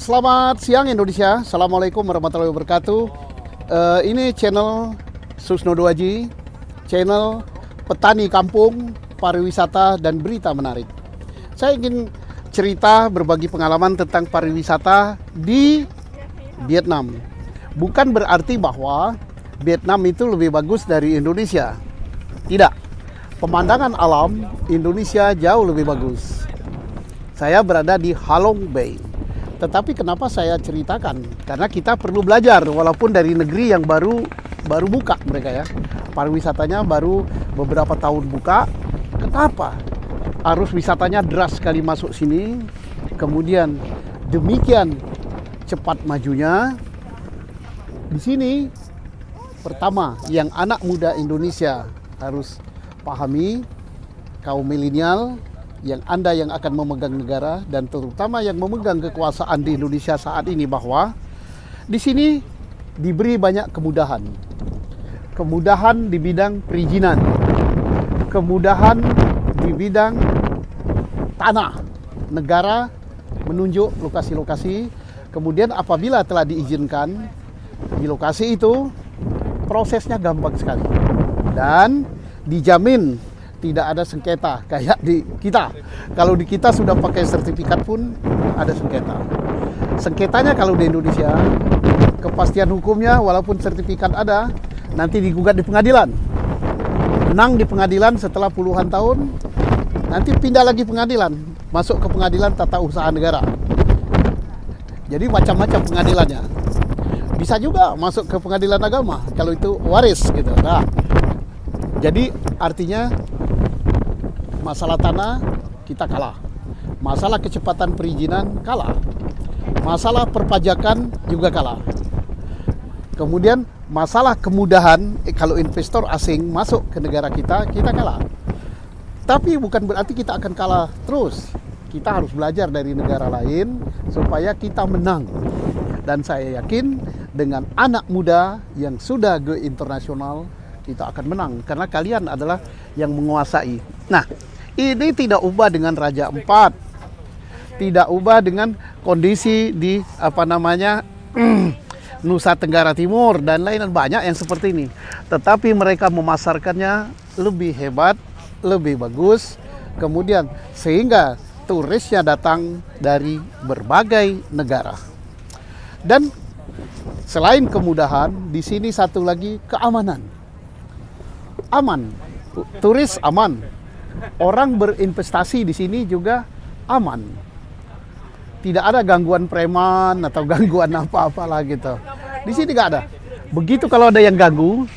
Selamat siang Indonesia. Assalamualaikum warahmatullahi wabarakatuh. Ini channel Susno Duaji, channel petani kampung, pariwisata dan berita menarik. Saya ingin cerita berbagi pengalaman tentang pariwisata di Vietnam. Bukan berarti bahwa Vietnam itu lebih bagus dari Indonesia. Tidak. Pemandangan alam Indonesia jauh lebih bagus. Saya berada di Halong Bay. Tetapi kenapa saya ceritakan? Karena kita perlu belajar, walaupun dari negeri yang baru buka mereka ya. Pariwisatanya baru beberapa tahun buka. Kenapa? Arus wisatanya deras sekali masuk sini. Kemudian demikian cepat majunya. Di sini pertama yang anak muda Indonesia harus pahami, kaum milenial, Anda yang akan memegang negara dan terutama yang memegang kekuasaan di Indonesia saat ini, bahwa di sini diberi banyak kemudahan. Kemudahan di bidang perizinan, kemudahan di bidang tanah. Negara menunjuk lokasi-lokasi, kemudian apabila telah diizinkan di lokasi itu, prosesnya gampang sekali dan dijamin tidak ada sengketa kayak di kita. Kalau di kita sudah pakai sertifikat pun ada sengketa. Sengketanya kalau di Indonesia, kepastian hukumnya walaupun sertifikat ada, nanti digugat di pengadilan. Menang di pengadilan setelah puluhan tahun, nanti pindah lagi pengadilan, masuk ke pengadilan tata usaha negara. Jadi macam-macam pengadilannya. Bisa juga masuk ke pengadilan agama kalau itu waris gitu. Nah, jadi artinya masalah tanah kita kalah, masalah kecepatan perizinan kalah, masalah perpajakan juga kalah. Kemudian masalah kemudahan kalau investor asing masuk ke negara kita kalah. Tapi bukan berarti kita akan kalah terus. Kita harus belajar dari negara lain supaya kita menang. Dan saya yakin dengan anak muda yang sudah go internasional, kita akan menang karena kalian adalah yang menguasai. Nah, ini tidak ubah dengan Raja Empat, tidak ubah dengan kondisi di Nusa Tenggara Timur dan lain-lain, banyak yang seperti ini. Tetapi mereka memasarkannya lebih hebat, lebih bagus, kemudian sehingga turisnya datang dari berbagai negara. Dan selain kemudahan, di sini satu lagi keamanan. Aman, turis aman, orang berinvestasi di sini juga aman. Tidak ada gangguan preman atau gangguan apa-apalah gitu. Di sini nggak ada. Begitu kalau ada yang ganggu,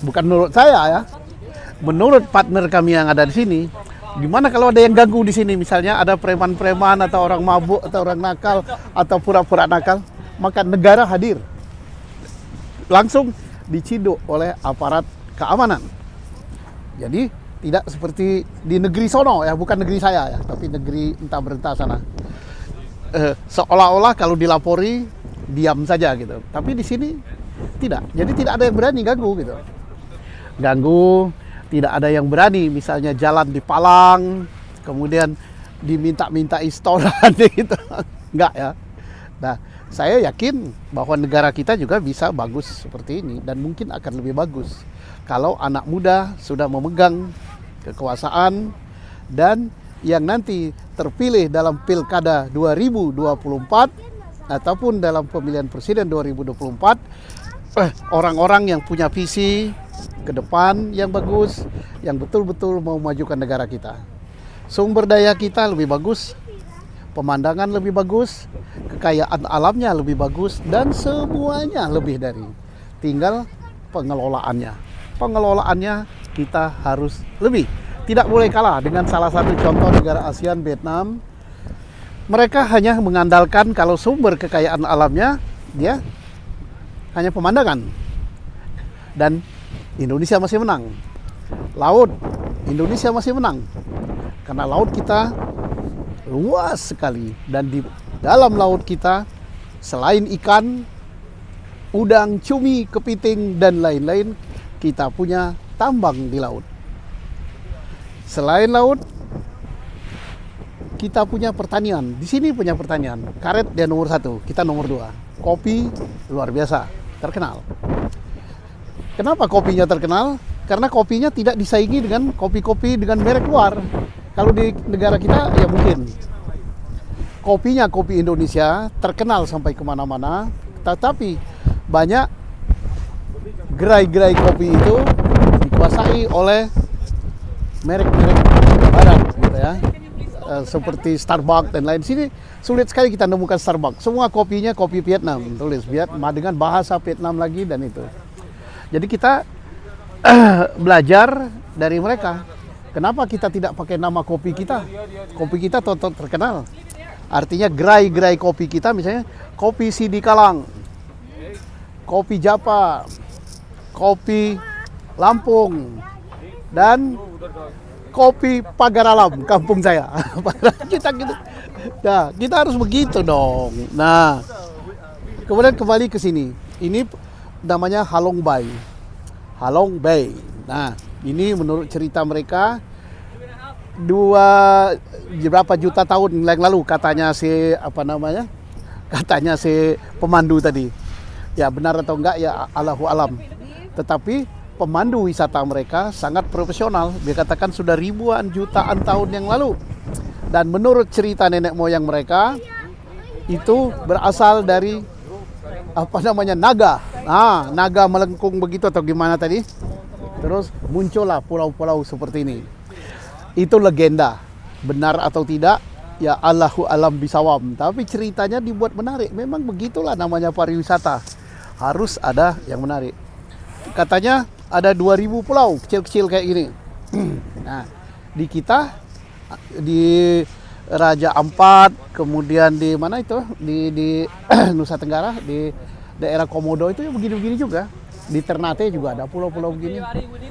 bukan menurut saya ya, menurut partner kami yang ada di sini, gimana kalau ada yang ganggu di sini, misalnya ada preman-preman atau orang mabuk atau orang nakal atau pura-pura nakal, maka negara hadir, langsung diciduk oleh aparat keamanan. Jadi tidak seperti di negeri sono ya, bukan negeri saya ya, tapi negeri entah berentah sana. Seolah-olah kalau dilapori diam saja gitu. Tapi di sini tidak. Jadi tidak ada yang berani ganggu gitu. Ganggu, tidak ada yang berani misalnya jalan di palang, kemudian diminta-minta istoran gitu. Enggak ya. Nah, saya yakin bahwa negara kita juga bisa bagus seperti ini dan mungkin akan lebih bagus kalau anak muda sudah memegang kekuasaan dan yang nanti terpilih dalam Pilkada 2024 ataupun dalam pemilihan presiden 2024, orang-orang yang punya visi ke depan yang bagus, yang betul-betul mau memajukan negara kita. Sumber daya kita lebih bagus, pemandangan lebih bagus, kekayaan alamnya lebih bagus, dan semuanya lebih dari. Tinggal pengelolaannya. Pengelolaannya kita harus lebih. Tidak boleh kalah dengan salah satu contoh negara ASEAN, Vietnam. Mereka hanya mengandalkan kalau sumber kekayaan alamnya, dia hanya pemandangan. Dan Indonesia masih menang. Laut, Indonesia masih menang. Karena laut kita luas sekali. Dan di dalam laut kita, selain ikan, udang, cumi, kepiting, dan lain-lain, kita punya tambang di laut. Selain laut, kita punya pertanian. Di sini punya pertanian. Karet dia nomor 1, kita nomor 2. Kopi luar biasa, terkenal. Kenapa kopinya terkenal? Karena kopinya tidak disaingi dengan kopi-kopi dengan merek luar. Kalau di negara kita ya mungkin. Kopinya kopi Indonesia terkenal sampai kemana-mana. Tetapi banyak gerai-gerai kopi itu dikuasai oleh merek-merek barat gitu ya. Seperti Starbucks dan lain. Sini sulit sekali kita nemukan Starbucks. Semua kopinya kopi Vietnam, tulis Vietnam dengan bahasa Vietnam lagi dan itu. Jadi kita belajar dari mereka. Kenapa kita tidak pakai nama kopi kita? Kopi kita tetap terkenal. Artinya gerai-gerai kopi kita misalnya kopi Sidi Kalang, kopi Japa, kopi Lampung, dan kopi Pagar Alam, kampung saya. kita gitu. Nah, kita harus begitu dong. Nah, kemudian kembali ke sini. Ini namanya Halong Bay. Halong Bay. Nah, ini menurut cerita mereka berapa juta tahun yang lalu katanya si Katanya si pemandu tadi. Ya benar atau enggak ya Allahu alam. Tetapi pemandu wisata mereka sangat profesional. Dia katakan sudah ribuan jutaan tahun yang lalu. Dan menurut cerita nenek moyang mereka itu berasal dari naga. Nah, naga melengkung begitu atau gimana tadi? Terus muncullah pulau-pulau seperti ini. Itu legenda. Benar atau tidak? Ya Allahu alam bisawam. Tapi ceritanya dibuat menarik. Memang begitulah namanya pariwisata. Harus ada yang menarik. Katanya ada 2000 pulau kecil-kecil kayak gini. Nah, di kita di Raja Ampat, kemudian di mana itu? Di Nusa Tenggara, di daerah Komodo itu begini-begini juga. Di Ternate juga ada pulau-pulau begini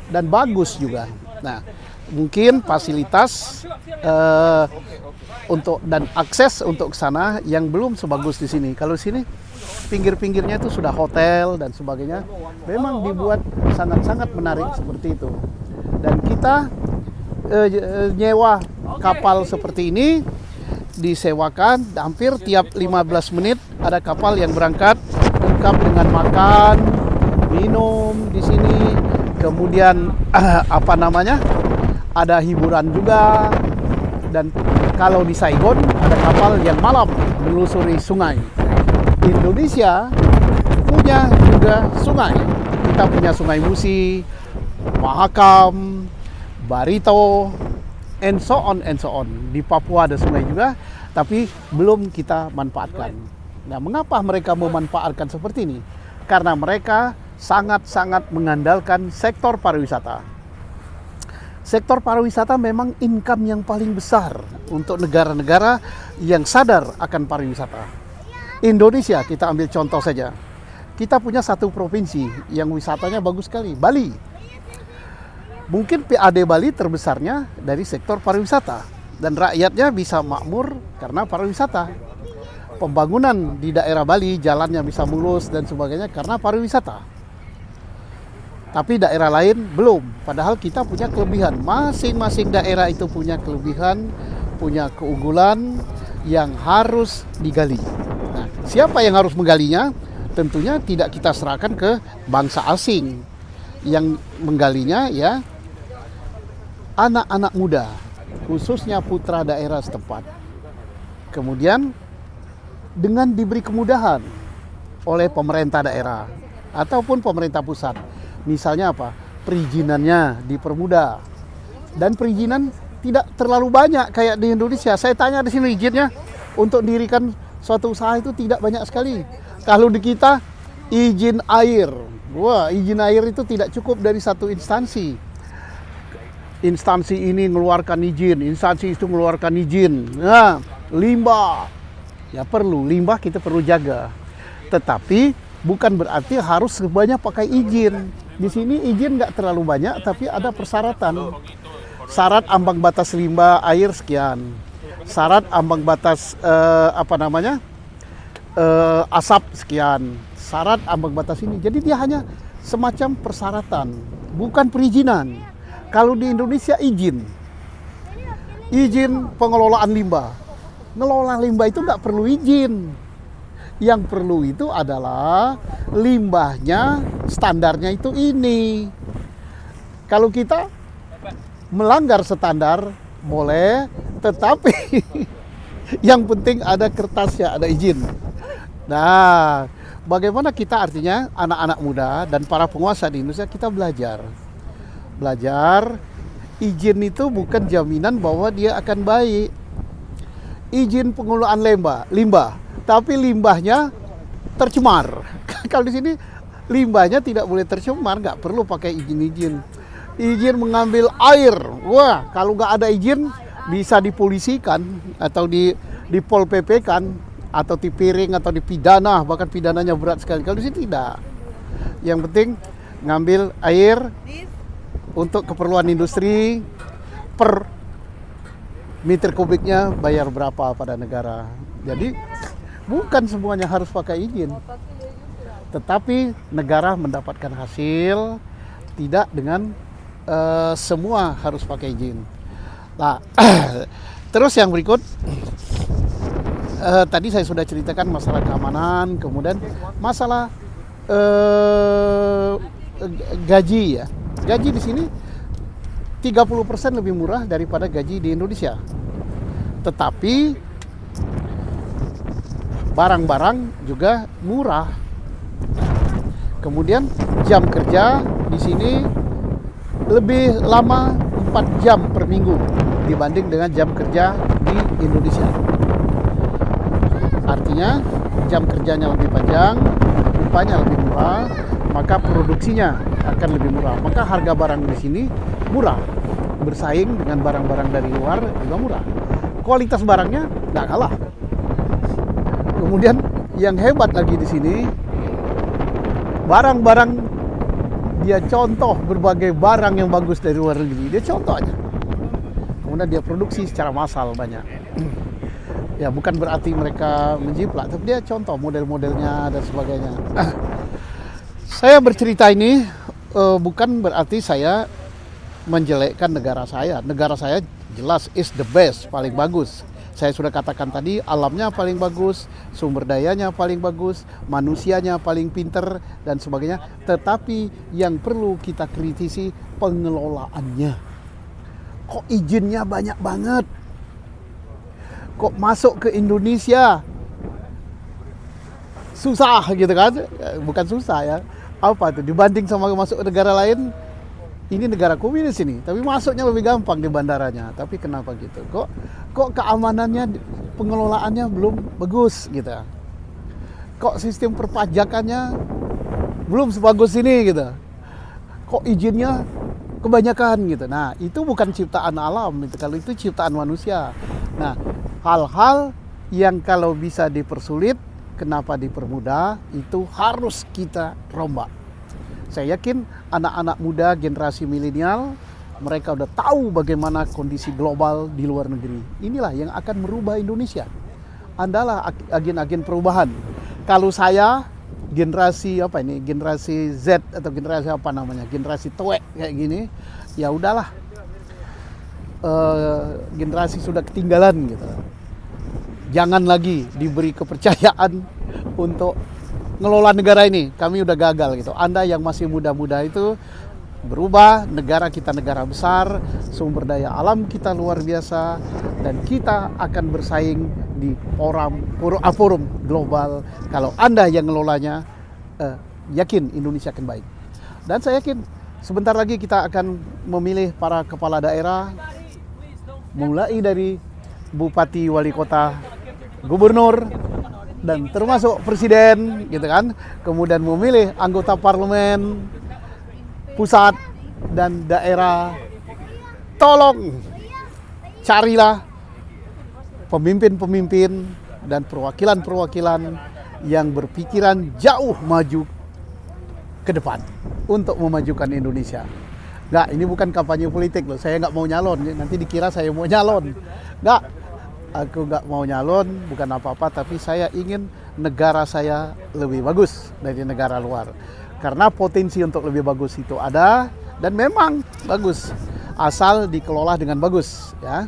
dan bagus juga. Nah, mungkin fasilitas untuk dan akses untuk ke sana yang belum sebagus di sini. Kalau di sini pinggir-pinggirnya itu sudah hotel dan sebagainya. Memang dibuat sangat-sangat menarik seperti itu. Dan kita nyewa kapal seperti ini disewakan hampir tiap 15 menit ada kapal yang berangkat lengkap dengan makan, minum di sini. Kemudian ada hiburan juga. Dan kalau di Saigon ada kapal yang malam menelusuri sungai. Indonesia punya juga sungai. Kita punya Sungai Musi, Mahakam, Barito, and so on. Di Papua ada sungai juga, tapi belum kita manfaatkan. Nah, mengapa mereka memanfaatkan seperti ini? Karena mereka sangat-sangat mengandalkan sektor pariwisata. Sektor pariwisata memang income yang paling besar untuk negara-negara yang sadar akan pariwisata. Indonesia, kita ambil contoh saja. Kita punya satu provinsi yang wisatanya bagus sekali, Bali. Mungkin PAD Bali terbesarnya dari sektor pariwisata. Dan rakyatnya bisa makmur karena pariwisata. Pembangunan di daerah Bali, jalannya bisa mulus dan sebagainya karena pariwisata. Tapi daerah lain belum. Padahal kita punya kelebihan. Masing-masing daerah itu punya kelebihan, punya keunggulan yang harus digali. Nah, siapa yang harus menggalinya? Tentunya tidak kita serahkan ke bangsa asing. Yang menggalinya ya anak-anak muda, khususnya putra daerah setempat. Kemudian dengan diberi kemudahan oleh pemerintah daerah ataupun pemerintah pusat. Misalnya apa? Perizinannya dipermudah. Dan perizinan tidak terlalu banyak kayak di Indonesia. Saya tanya di sini izinnya untuk dirikan suatu usaha itu tidak banyak sekali. Kalau di kita izin air. Wah, izin air itu tidak cukup dari satu instansi. Instansi ini mengeluarkan izin, instansi itu mengeluarkan izin. Nah, limbah. Ya perlu, limbah kita perlu jaga. Tetapi bukan berarti harus sebanyak pakai izin. Di sini izin nggak terlalu banyak, tapi ada persyaratan. Syarat ambang batas limbah air sekian. Syarat ambang batas asap sekian. Syarat ambang batas ini. Jadi dia hanya semacam persyaratan, bukan perizinan. Kalau di Indonesia izin. izin pengelolaan limbah. Ngelola limbah itu nggak perlu izin. Yang perlu itu adalah limbahnya standarnya itu ini. Kalau kita melanggar standar boleh, tetapi yang penting ada kertasnya, ada izin. Nah, bagaimana kita artinya anak-anak muda dan para penguasa di Indonesia kita belajar. Izin itu bukan jaminan bahwa dia akan baik. Izin pengelolaan limbah, tapi limbahnya tercemar. Kalau di sini limbahnya tidak boleh tercemar, nggak perlu pakai izin. Izin mengambil air, wah kalau nggak ada izin bisa dipolisikan atau di Pol PP kan, atau dipiring atau dipidana, bahkan pidananya berat sekali. Kalau di sini tidak. Yang penting ngambil air untuk keperluan industri, per meter kubiknya bayar berapa pada negara. Jadi bukan semuanya harus pakai izin, tetapi negara mendapatkan hasil tidak dengan semua harus pakai izin. Nah, terus yang berikut, tadi saya sudah ceritakan masalah keamanan, kemudian masalah gaji ya. Gaji di sini 30% lebih murah daripada gaji di Indonesia. Tetapi barang-barang juga murah. Kemudian jam kerja di sini lebih lama 4 jam per minggu dibanding dengan jam kerja di Indonesia. Artinya jam kerjanya lebih panjang, upahnya lebih murah, maka produksinya akan lebih murah. Maka harga barang di sini murah, bersaing dengan barang-barang dari luar juga murah. Kualitas barangnya nggak kalah. Kemudian yang hebat lagi di sini, barang-barang dia contoh berbagai barang yang bagus dari luar negeri. Dia contoh aja. Kemudian dia produksi secara massal banyak. Ya bukan berarti mereka menjiplak, tapi dia contoh model-modelnya dan sebagainya. Saya bercerita ini bukan berarti saya menjelekkan negara saya. Negara saya jelas is the best, paling bagus. Saya sudah katakan tadi, alamnya paling bagus, sumber dayanya paling bagus, manusianya paling pinter, dan sebagainya. Tetapi yang perlu kita kritisi pengelolaannya. Kok izinnya banyak banget? Kok masuk ke Indonesia susah gitu kan? Bukan susah ya. Apa tuh? Dibanding sama masuk ke negara lain, ini negara komunis ini, tapi masuknya lebih gampang di bandaranya. Tapi kenapa gitu? Kok keamanannya, pengelolaannya belum bagus gitu? Kok sistem perpajakannya belum sebagus ini gitu? Kok izinnya kebanyakan gitu? Nah, itu bukan ciptaan alam, gitu. Kalau itu ciptaan manusia. Nah, hal-hal yang kalau bisa dipersulit, kenapa dipermudah, itu harus kita rombak. Saya yakin anak-anak muda generasi milenial, mereka udah tahu bagaimana kondisi global di luar negeri. Inilah yang akan merubah Indonesia. Andalah agen-agen perubahan. Kalau saya generasi generasi Z atau generasi apa namanya, generasi tuek kayak gini, ya udahlah, generasi sudah ketinggalan gitu. Jangan lagi diberi kepercayaan untuk ngelola negara ini, kami udah gagal gitu. Anda yang masih muda-muda itu berubah, negara kita negara besar, sumber daya alam kita luar biasa, dan kita akan bersaing di forum global. Kalau Anda yang ngelolanya, yakin Indonesia akan baik. Dan saya yakin sebentar lagi kita akan memilih para kepala daerah, mulai dari bupati, wali kota, gubernur, dan termasuk presiden gitu kan. Kemudian memilih anggota parlemen pusat dan daerah. Tolong carilah pemimpin-pemimpin dan perwakilan-perwakilan yang berpikiran jauh maju ke depan untuk memajukan Indonesia. Nggak, ini bukan kampanye politik loh. Saya nggak mau nyalon, nanti dikira saya mau nyalon. Nggak, aku nggak mau nyalon, bukan apa-apa, tapi saya ingin negara saya lebih bagus dari negara luar. Karena potensi untuk lebih bagus itu ada, dan memang bagus, asal dikelola dengan bagus ya.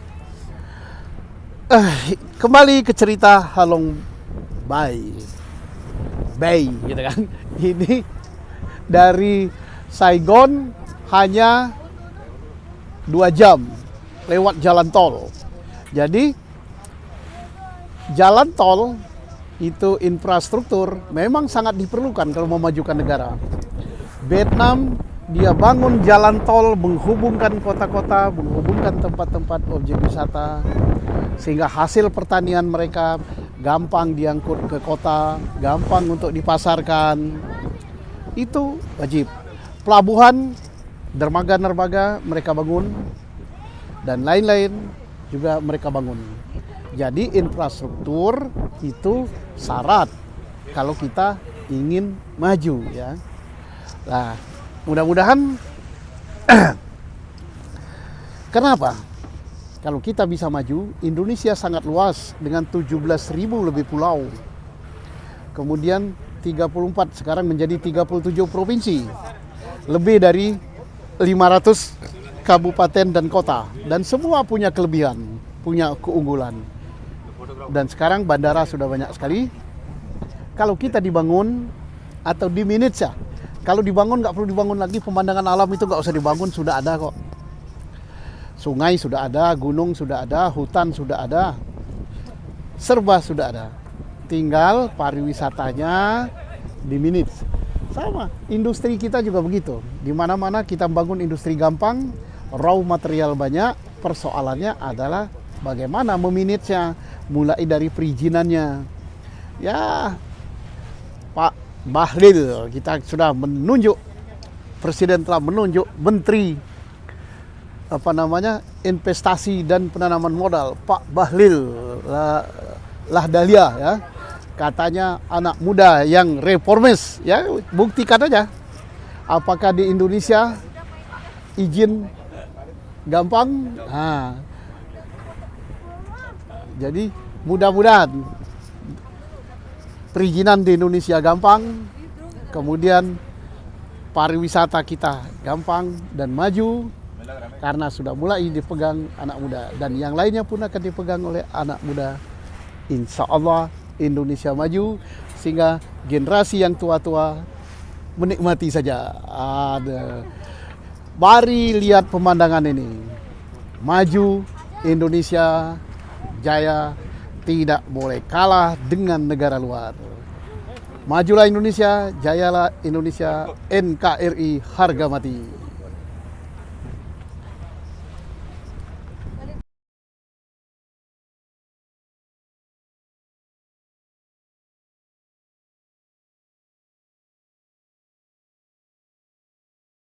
Kembali ke cerita Halong Bay gitu kan. Ini dari Saigon hanya 2 jam lewat jalan tol. Jadi jalan tol itu infrastruktur memang sangat diperlukan kalau memajukan negara. Vietnam dia bangun jalan tol menghubungkan kota-kota, menghubungkan tempat-tempat objek wisata, sehingga hasil pertanian mereka gampang diangkut ke kota, gampang untuk dipasarkan. Itu wajib. Pelabuhan, dermaga-dermaga mereka bangun, dan lain-lain juga mereka bangun. Jadi infrastruktur itu syarat kalau kita ingin maju ya. Nah, mudah-mudahan kenapa? Kalau kita bisa maju, Indonesia sangat luas dengan 17.000 lebih pulau. Kemudian 34 sekarang menjadi 37 provinsi. Lebih dari 500 kabupaten dan kota, dan semua punya kelebihan, punya keunggulan. Dan sekarang bandara sudah banyak sekali. Kalau kita dibangun atau dimanage ya, kalau dibangun nggak perlu dibangun lagi, pemandangan alam itu nggak usah dibangun, sudah ada kok. Sungai sudah ada, gunung sudah ada, hutan sudah ada, serba sudah ada. Tinggal pariwisatanya dimanage. Sama, industri kita juga begitu. Di mana-mana kita bangun industri gampang, raw material banyak. Persoalannya adalah bagaimana memanagenya, mulai dari perizinannya. Ya, Pak Bahlil, kita sudah menunjuk, Presiden telah menunjuk Menteri investasi dan penanaman modal, Pak Bahlil Lahadalia ya. Katanya anak muda yang reformis ya, buktikan aja. Apakah di Indonesia izin gampang? Nah, jadi mudah-mudahan perizinan di Indonesia gampang, kemudian pariwisata kita gampang dan maju karena sudah mulai dipegang anak muda, dan yang lainnya pun akan dipegang oleh anak muda. Insya Allah Indonesia maju sehingga generasi yang tua-tua menikmati saja. Mari lihat pemandangan ini. Maju Indonesia jaya, tidak boleh kalah dengan negara luar. Majulah Indonesia, jayalah Indonesia, NKRI harga mati.